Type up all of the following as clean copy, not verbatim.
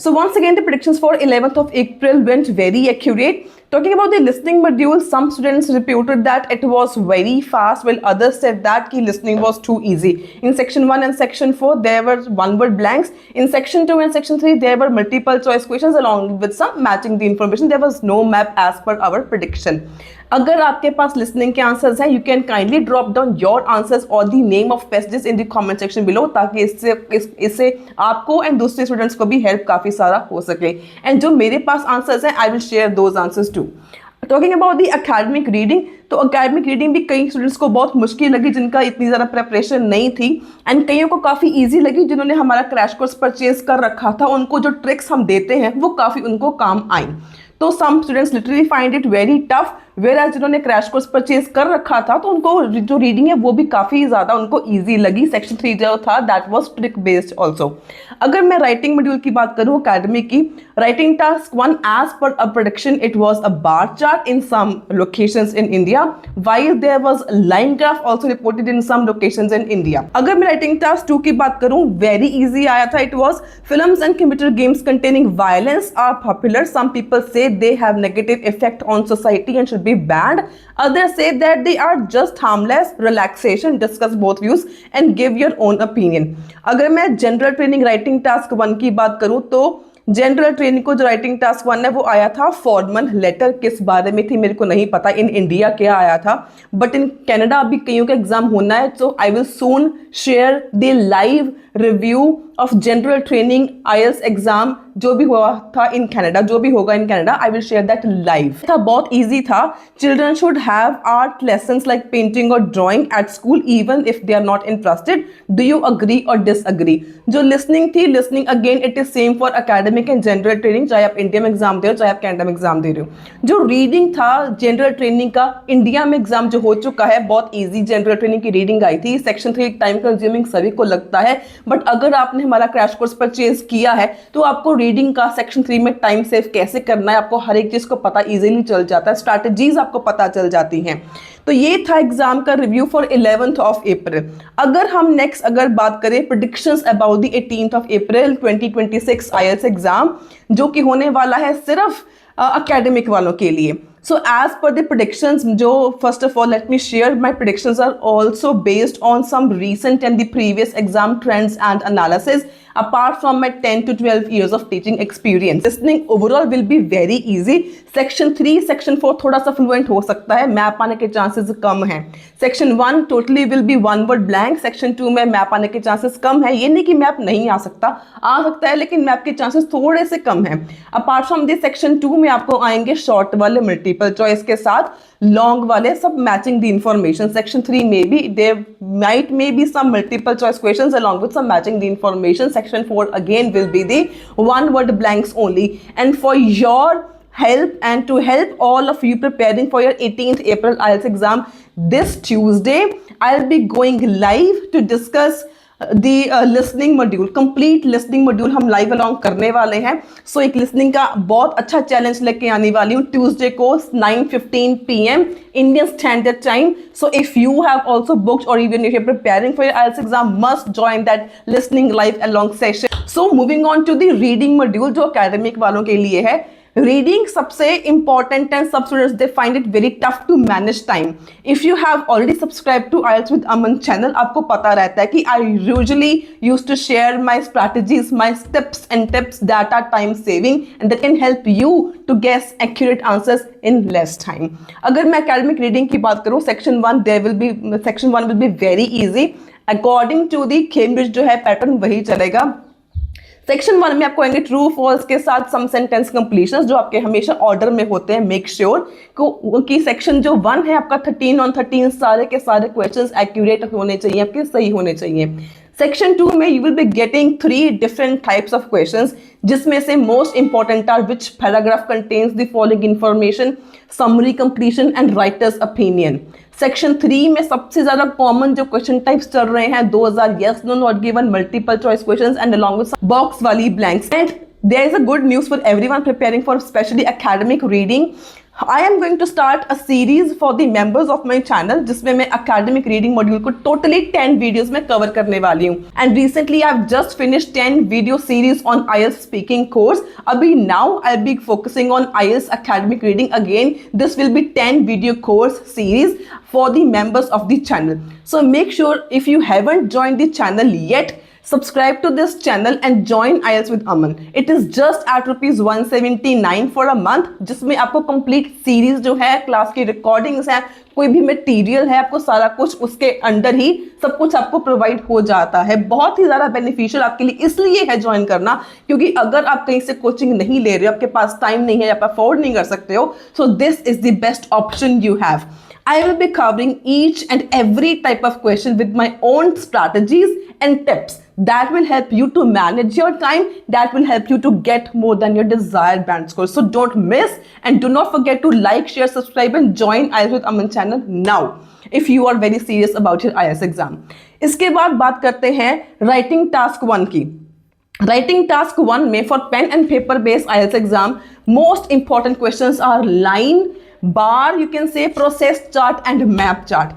So once again, the predictions for 11th of April went very accurate. Talking about the listening module, some students reported that it was very fast, while others said that the listening was too easy. In section 1 and section 4, there were one-word blanks. In section 2 and section 3, there were multiple choice questions along with some matching the information. There was no map as per our prediction. अगर आपके पास listening के answers हैं, you can kindly drop down your answers और the name of passages in the comment section below, ताकि इससे आपको and दूसरे स्टूडेंट्स को भी हेल्प काफ़ी सारा हो सके. एंड जो मेरे पास आंसर्स हैं, I will share those answers too. Talking about the academic reading, तो अकेडमिक रीडिंग भी कई स्टूडेंट्स को बहुत मुश्किल लगी जिनका इतनी ज़्यादा प्रेपरेशन नहीं थी, एंड कईयों को काफ़ी इजी लगी जिन्होंने हमारा क्रैश कोर्स परचेज कर रखा था. उनको जो ट्रिक्स हम देते हैं वो काफ़ी उनको काम आई. तो some students literally find it very tough, whereas जिन्होंने क्रैश कोर्स परचेज कर रखा था तो उनको जो रीडिंग है वो भी काफ़ी ज़्यादा उनको ईजी लगी. सेक्शन 3 जो था that was trick based also. अगर मैं राइटिंग मॉड्यूल की बात करूँ अकेडमिक की, writing task 1 as per a prediction it was a bar chart in some locations in India, while there was line graph also reported in some locations in India. अगर मैं writing task 2 की बात करूँ, very easy आया था. It was films and computer games containing violence are popular. Some people say they have negative effect on society and should be banned. Others say that they are just harmless. Relaxation, discuss both views and give your own opinion. अगर मैं general training writing task 1 की बात करूं तो general training को जो writing task 1 है वो आया था फॉर्मल लेटर. किस बारे में थी मेरे को नहीं पता, इन इंडिया क्या आया था, बट इन कनाडा अभी कईयों का एग्जाम होना है. So I will soon share the live review of general training IELTS exam जो भी हुआ था इन कनाडा, जो भी होगा in Canada, I will share that live. था बहुत इजी था. Children should have art lessons like painting और drawing at school even if they are not interested. Do you agree और डिसअग्री? जो लिसनिंग थी, listening again it is same for academic and general training, चाहे आप India में exam दे रहे हो चाहे आप कनाडा में एग्जाम दे रहे हो. जो रीडिंग था जनरल ट्रेनिंग का, इंडिया में एग्जाम जो हो चुका है, बहुत ईजी जनरल ट्रेनिंग की रीडिंग आई थी. सेक्शन 3 टाइम कंज्यूमिंग सभी को लगता है, बट अगर आपने हमारा क्रैश कोर्स परचेज किया है तो आपको रीडिंग का सेक्शन 3 में टाइम सेव कैसे करना है, आपको हर एक चीज को पता इजीली चल जाता है, स्ट्रैटेजीज आपको पता चल जाती हैं. तो ये था एग्जाम का review for 11th of April. अगर हम नेक्स्ट अगर बात करें predictions about the 18th of April 2026 IELTS exam, जो कि होने वाला है सिर्फ अकेडमिक वालों के लिए. So as per the predictions, जो first of all let me share my predictions are also based on some recent and the previous exam trends and analysis apart from my 10 to 12 years of teaching experience. Listening overall will be very easy. Section 3, Section 4 थोड़ा सा fluent हो सकता है, map आने के chances कम हैं. Section 1 totally will be one word blank. Section 2 में map आने के chances कम है. ये नहीं कि मैप नहीं आ सकता है, लेकिन मैप के chances थोड़े से कम हैं. Apart from this Section 2 में आपको आएंगे short वाले multiple choice के साथ, लॉन्ग वाले सब मैचिंग द इंफॉर्मेशन. सेक्शन 3 में भी there might may be some multiple choice questions along with some matching the information. Section 4 again will be the one word blanks only. And for your help and to help all of you preparing for your 18th April IELTS exam, this Tuesday I'll be going live to discuss the listening module. Complete listening module हम live along करने वाले हैं. सो एक listening का बहुत अच्छा challenge लेके आने वाली हूँ ट्यूसडे को 9:15 PM Indian standard time. So if you have also booked और even if you are preparing for your IELTS exam, must join that listening live along session. So moving on to the reading module जो academic वालों के लिए है. Reading सबसे important है. सब students they find it very tough to manage time. If you have already subscribe to IELTS with Aman channel, आपको पता रहता है कि I usually use to share my strategies, my tips and tips that are time saving and that can help you to guess accurate answers in less time. अगर मैं academic reading की बात करूँ, section 1 will be very easy. According to the Cambridge जो है pattern वही चलेगा. Section 1 में आपको आएंगे ट्रू फॉल्स के साथ सम सेंटेंस कंप्लीशंस जो आपके हमेशा ऑर्डर में होते हैं. मेक श्योर कि सेक्शन जो 1 है आपका 13 on 13 सारे के सारे क्वेश्चंस एक्यूरेट होने चाहिए, आपके सही होने चाहिए. सेक्शन 2 में you will be getting 3 different types of questions, जिसमें से most important are which paragraph contains the following information, summary completion and writer's opinion. Section 3 में सबसे ज्यादा कॉमन जो क्वेश्चन टाइप्स चल रहे हैं, those are yes no not given, multiple choice questions and along with box वाली blanks. And there is a good news for everyone preparing for especially academic reading. I am going to start a series for the members of my channel, जिसमें मैं academic reading module को totally 10 videos में cover करने वाली हूँ. And recently I have just finished 10 video series on IELTS speaking course. अभी now I will be focusing on IELTS academic reading again. This will be 10 video course series for the members of the channel. So make sure if you haven't joined the channel yet, subscribe to this channel and join IELTS with Aman. It is just at rupees 179 for a month, जिसमें आपको complete series जो है, class की recordings है, कोई भी material है, आपको सारा कुछ उसके अंडर ही सब कुछ आपको प्रोवाइड हो जाता है. बहुत ही ज़्यादा बेनिफिशियल आपके लिए इसलिए है ज्वाइन करना, क्योंकि अगर आप कहीं से कोचिंग नहीं ले रहे हो, आपके पास टाइम नहीं है, आप अफोर्ड नहीं कर सकते हो, so this is the best option you have. I will be covering each and every type of question with my own strategies and tips that will help you to manage your time, that will help you to get more than your desired band score. So don't miss and do not forget to like, share, subscribe and join IELTS with Aman channel now if you are very serious about your IELTS exam. इसके बाद बात करते हैं writing task 1 की. Writing task 1 में for pen and paper based IELTS exam most important questions are line, bar, you can say process chart and map chart.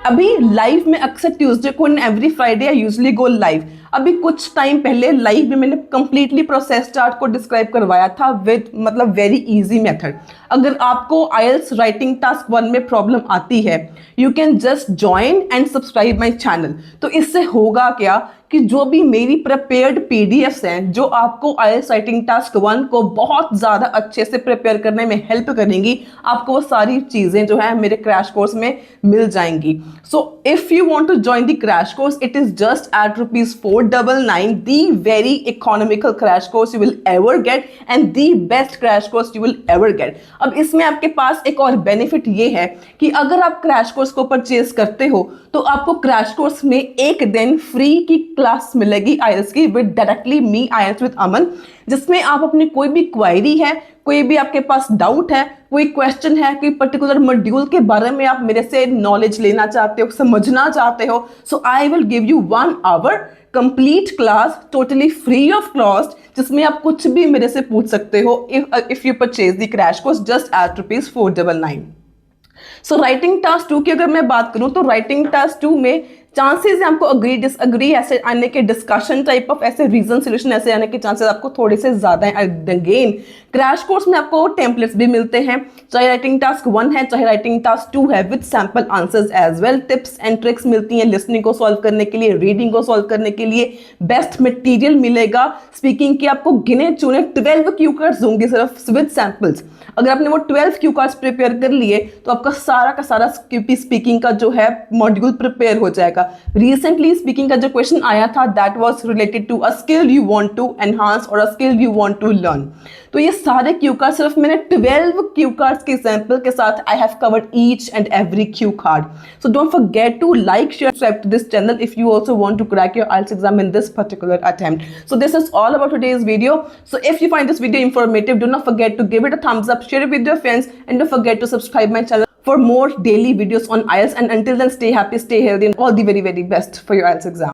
अभी live में अक्सर ट्यूसडे को and every Friday I usually go live. अभी कुछ time पहले live में मैंने completely process chart को डिस्क्राइब करवाया था विद मतलब वेरी इजी मेथड. अगर आपको IELTS राइटिंग टास्क 1 में प्रॉब्लम आती है, you can just join and subscribe my channel. तो इससे होगा क्या कि जो भी मेरी प्रिपेयर्ड PDFs हैं जो आपको IELTS राइटिंग टास्क 1 को बहुत ज़्यादा अच्छे से प्रिपेयर करने में हेल्प करेंगी, आपको वो सारी चीज़ें जो है मेरे क्रैश कोर्स में मिल जाएंगी. So if you want to join the crash course, it is just at ₹499, the very economical crash course you will ever get and the best crash course you will ever get. अब इसमें आपके पास एक और benefit ये है कि अगर आप क्रैश कोर्स को परचेज करते हो तो आपको क्रैश कोर्स में एक दिन फ्री की क्लास मिलेगी IELTS की with directly me IELTS with Aman, जिसमें आप अपनी कोई भी क्वेरी है, कोई भी आपके पास डाउट है, कोई क्वेश्चन है, कोई पर्टिकुलर मॉड्यूल के बारे में आप मेरे से नॉलेज लेना चाहते हो, समझना चाहते हो, so I will give you 1 hour complete class totally free of cost, जिसमें आप कुछ भी मेरे से पूछ सकते हो if you purchase the crash course just at ₹499. So writing task 2 की अगर मैं बात करूं तो राइटिंग टास्क 2 में चांसेस है आपको अग्री डिसअग्री ऐसे आने के, डिस्कशन टाइप ऑफ ऐसे रीजन सोल्यूशन ऐसे आने के चांसेस आपको थोड़े से ज्यादा हैं. अगेन क्रैश कोर्स में आपको टेम्पलेट्स भी मिलते हैं, चाहे राइटिंग टास्क 1 है चाहे राइटिंग टास्क 2 है, with sample answers as well. Tips and tricks मिलती हैं लिसनिंग को सॉल्व करने के लिए, रीडिंग को सॉल्व करने के लिए. बेस्ट मटेरियल मिलेगा स्पीकिंग की, आपको गिने चुने 12 क्यू कार्ड्स दूंगी सिर्फ विद सैम्पल्स. अगर आपने वो 12 क्यू कार्ड्स प्रिपेयर कर लिए तो आपका सारा का सारा स्पीकिंग का जो है मॉड्यूल प्रिपेयर हो जाएगा. रिसेंटली स्पीकिंग का जो क्वेश्चन आया था that was related to a skill you want to enhance और a skill you want to learn. तो ये सारे क्यू कार्ड सिर्फ मैंने 12 क्यू कार्ड्स के सैंपल के साथ I have covered each and every cue card. So don't forget to like, share, subscribe to this channel if you also want to crack your IELTS exam in this particular attempt. So this is all about today's video. So if you find this video informative, do not forget to give it a thumbs up, share it with your friends and don't forget to subscribe my channel for more daily videos on IELTS. And until then, stay happy, stay healthy and all the very, very best for your IELTS exam.